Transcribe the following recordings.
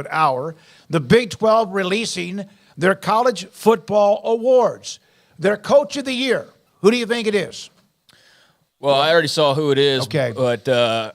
hour, the Big 12 releasing their college football awards. Their coach of the year, who do you think it is? Well, I already saw who it is, okay, but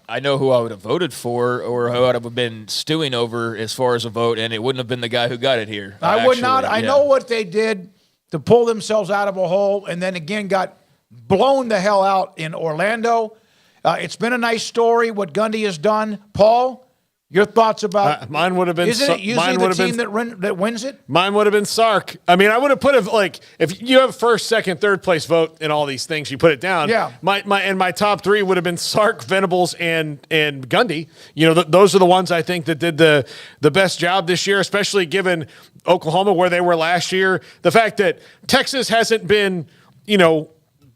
I know who I would have voted for or who I would have been stewing over as far as a vote, and it wouldn't have been the guy who got it here. I would not. I know what they did to pull themselves out of a hole and then again got blown the hell out in Orlando. It's been a nice story what Gundy has done. Paul, your thoughts about mine would have been. Isn't it usually the team that wins it? Mine would have been Sark. I mean, I would have put it like if you have first, second, third place vote in all these things, you put it down. Yeah. My top three would have been Sark, Venables, and Gundy. You know, those are the ones I think that did the best job this year, especially given Oklahoma where they were last year. The fact that Texas hasn't been,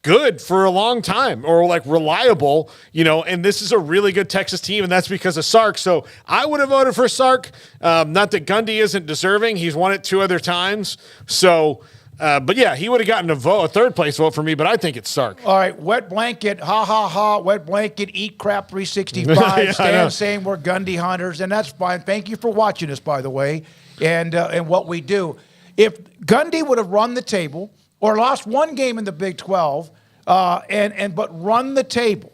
good for a long time or like reliable, and this is a really good Texas team, and that's because of Sark. So I would have voted for Sark. Not that Gundy isn't deserving. He's won it 2 other times. So, but yeah, he would have gotten a third place vote for me, but I think it's Sark. All right, wet blanket, ha, ha, ha, wet blanket, eat crap 365, Yeah, Stan saying we're Gundy hunters, and that's fine. Thank you for watching us, by the way, and what we do. If Gundy would have run the table or lost one game in the Big 12, but run the table,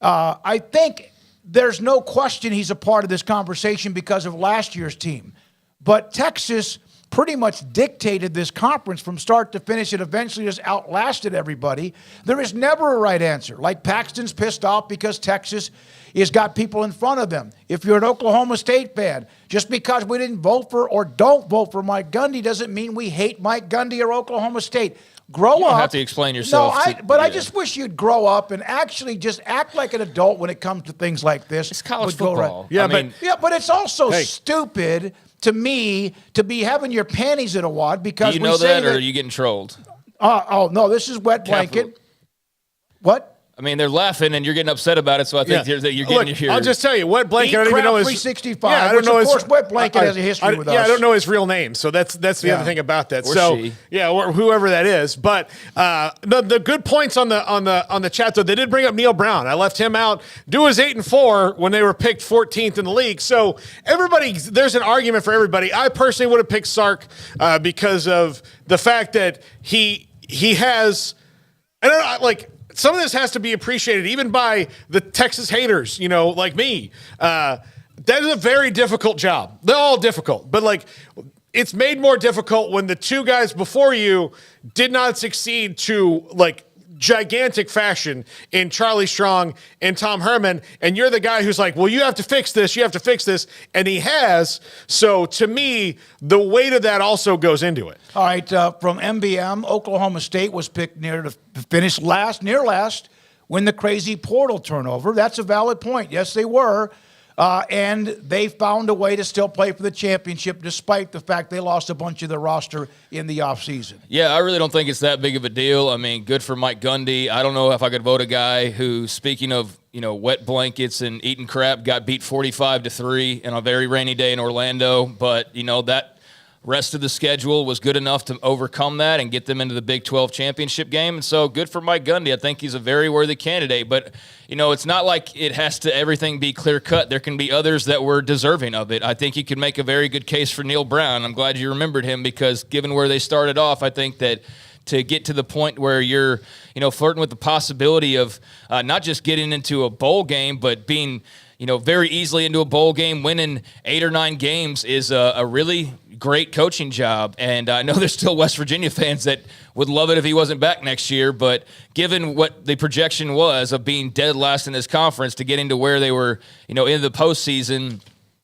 I think there's no question he's a part of this conversation because of last year's team. But Texas pretty much dictated this conference from start to finish. It eventually just outlasted everybody. There is never a right answer. Like Paxton's pissed off because Texas has got people in front of them. If you're an Oklahoma State fan, just because we didn't vote for or don't vote for Mike Gundy doesn't mean we hate Mike Gundy or Oklahoma State. Grow up. You don't have to explain yourself. No, I just wish you'd grow up and actually just act like an adult when it comes to things like this. It's college football. But it's also stupid to me to be having your panties in a wad because do you know that, or are you getting trolled? No, this is wet blanket. What? I mean, they're laughing and you're getting upset about it, so I think that you're getting your. I'll just tell you, Wet Blanket. I don't even know his 365. Yeah, I don't know. Of course, Wet Blanket has a history with us. Yeah, I don't know his real name, so that's the other thing about that. Or whoever that is. But the good points on the chat though, they did bring up Neil Brown. I left him out. Duke was 8-4 when they were picked 14th in the league. So there's an argument for everybody. I personally would have picked Sark because of the fact that he has. I don't know, like. Some of this has to be appreciated even by the Texas haters, like me. That is a very difficult job. They're all difficult, but it's made more difficult when the two guys before you did not succeed to gigantic fashion in Charlie Strong and Tom Herman, and you're the guy who's like, well, you have to fix this, and he has. So to me, the weight of that also goes into it. All right, from MBM, Oklahoma State was picked near to finish near last, when the crazy portal turnover. That's a valid point. Yes, they were. And they found a way to still play for the championship despite the fact they lost a bunch of their roster in the offseason. Yeah, I really don't think it's that big of a deal. I mean, good for Mike Gundy. I don't know if I could vote a guy who, speaking of, wet blankets and eating crap, got beat 45-3 on a very rainy day in Orlando. But, that rest of the schedule was good enough to overcome that and get them into the Big 12 championship game. And so good for Mike Gundy. I think he's a very worthy candidate. But, it's not like it has to everything be clear-cut. There can be others that were deserving of it. I think you could make a very good case for Neil Brown. I'm glad you remembered him because given where they started off, I think that to get to the point where you're, flirting with the possibility of not just getting into a bowl game, but being very easily into a bowl game, winning 8 or 9 games is a really great coaching job. And I know there's still West Virginia fans that would love it if he wasn't back next year. But given what the projection was of being dead last in this conference to getting to where they were, in the postseason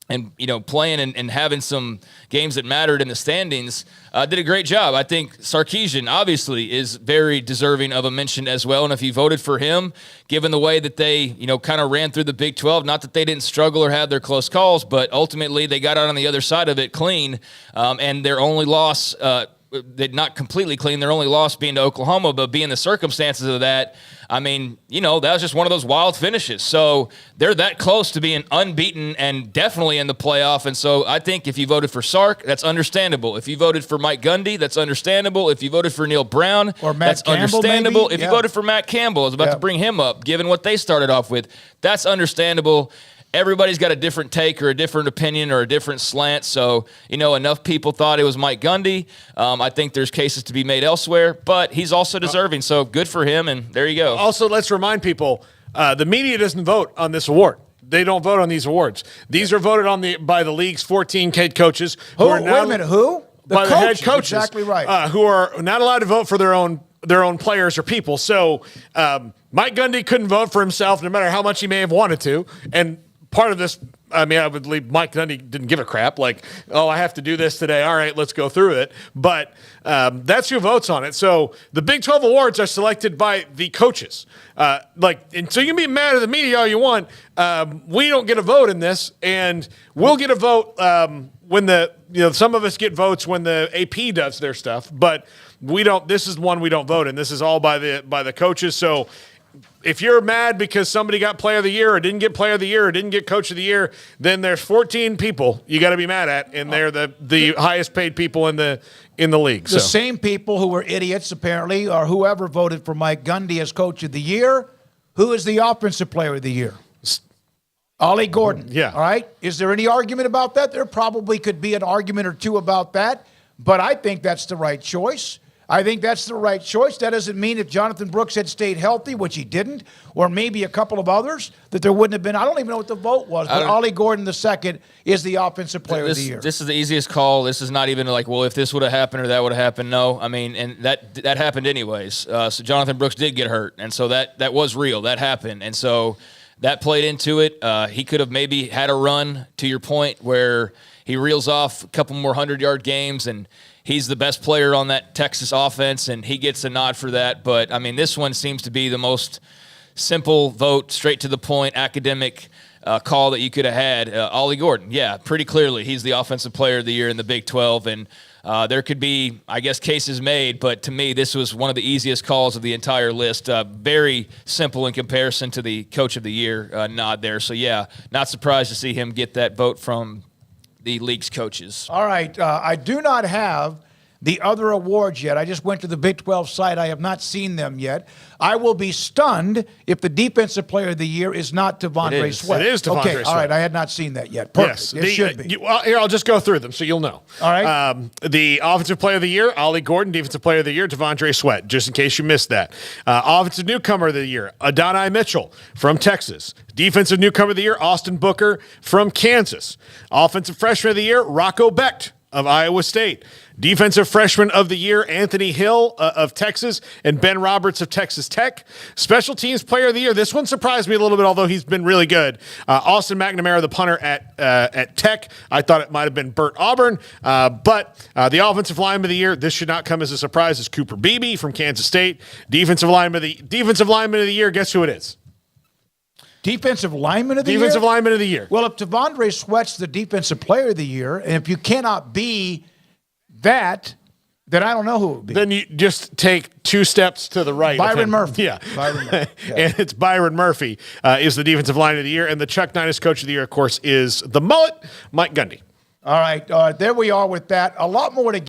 and, playing and having some games that mattered in the standings, did a great job. I think Sarkisian obviously is very deserving of a mention as well. And if you voted for him, given the way that they, kind of ran through the Big 12, not that they didn't struggle or have their close calls, but ultimately they got out on the other side of it clean. And their only loss, not completely clean, their only loss being to Oklahoma, but being the circumstances of that, I mean, that was just one of those wild finishes. So they're that close to being unbeaten and definitely in the playoff. And so I think if you voted for Sark, that's understandable. If you voted for Mike Gundy, that's understandable. If you voted for Neil Brown, or Matt that's Campbell, understandable. Maybe? If you voted for Matt Campbell, I was about to bring him up, given what they started off with, that's understandable. everybody's got a different take or a different opinion or a different slant. So, enough people thought it was Mike Gundy. I think there's cases to be made elsewhere, but he's also deserving. So good for him, and there you go. Also, let's remind people, the media doesn't vote on this award. They don't vote on these awards. These are voted on by the league's 14 head coaches. Wait a minute, who? By the head coaches. Exactly right. Who are not allowed to vote for their own players or people. So Mike Gundy couldn't vote for himself no matter how much he may have wanted to. And part of this, I would believe Mike Gundy didn't give a crap. Like, oh, I have to do this today. All right, let's go through it. But that's who votes on it. So the Big 12 awards are selected by the coaches. And so you can be mad at the media all you want. We don't get a vote in this, and we'll get a vote when some of us get votes when the AP does their stuff, but we don't. This is one we don't vote in. This is all by the coaches. So if you're mad because somebody got Player of the Year or didn't get Player of the Year or didn't get Coach of the Year, then there's 14 people you got to be mad at, and they're the highest paid people in the league. The same people who were idiots, apparently, or whoever voted for Mike Gundy as Coach of the Year. Who is the Offensive Player of the Year? Ollie Gordon. Yeah. All right. Is there any argument about that? There probably could be an argument or two about that, but I think that's the right choice. That doesn't mean if Jonathan Brooks had stayed healthy, which he didn't, or maybe a couple of others, that there wouldn't have been. I don't even know what the vote was, but Ollie Gordon II is the Offensive Player of the Year. This is the easiest call. This is not even like, well, if this would have happened or that would have happened. No, and that happened anyways. So Jonathan Brooks did get hurt, and so that was real. That happened, and so that played into it. He could have maybe had a run, to your point, where he reels off a couple more 100-yard games, and he's the best player on that Texas offense, and he gets a nod for that. But, this one seems to be the most simple vote, straight to the point, academic call that you could have had. Ollie Gordon, yeah, pretty clearly he's the Offensive Player of the Year in the Big 12, and there could be, cases made, but to me, this was one of the easiest calls of the entire list. Very simple in comparison to the Coach of the Year nod there. So, yeah, not surprised to see him get that vote from the league's coaches. All right. I do not have the other awards yet. I just went to the Big 12 site. I have not seen them yet. I will be stunned if the Defensive Player of the Year is not Devondre Sweat. It is Devondre Sweat. Okay, all right. I had not seen that yet. Perfect. Yes. It should be. Here, I'll just go through them so you'll know. All right. The Offensive Player of the Year, Ollie Gordon. Defensive Player of the Year, Devondre Sweat, just in case you missed that. Offensive Newcomer of the Year, Adonai Mitchell from Texas. Defensive Newcomer of the Year, Austin Booker from Kansas. Offensive Freshman of the Year, Rocco Becht of Iowa State. Defensive Freshman of the Year, Anthony Hill of Texas, and Ben Roberts of Texas Tech. Special Teams Player of the Year. This one surprised me a little bit, although he's been really good. Austin McNamara, the punter at Tech. I thought it might have been Burt Auburn. But the Offensive Lineman of the Year, this should not come as a surprise, is Cooper Beebe from Kansas State. Defensive Lineman of the Year, guess who it is? Defensive Lineman of the Year? Defensive Lineman of the Year. Well, if Devondre Sweat's the Defensive Player of the Year, and if you cannot be that, then I don't know who it would be. Then you just take two steps to the right. Byron Murphy. Yeah. Byron Murphy. Yeah. And it's Byron Murphy is the Defensive Lineman of the Year. And the Chuck Ninus Coach of the Year, of course, is the mullet, Mike Gundy. All right. There we are with that. A lot more to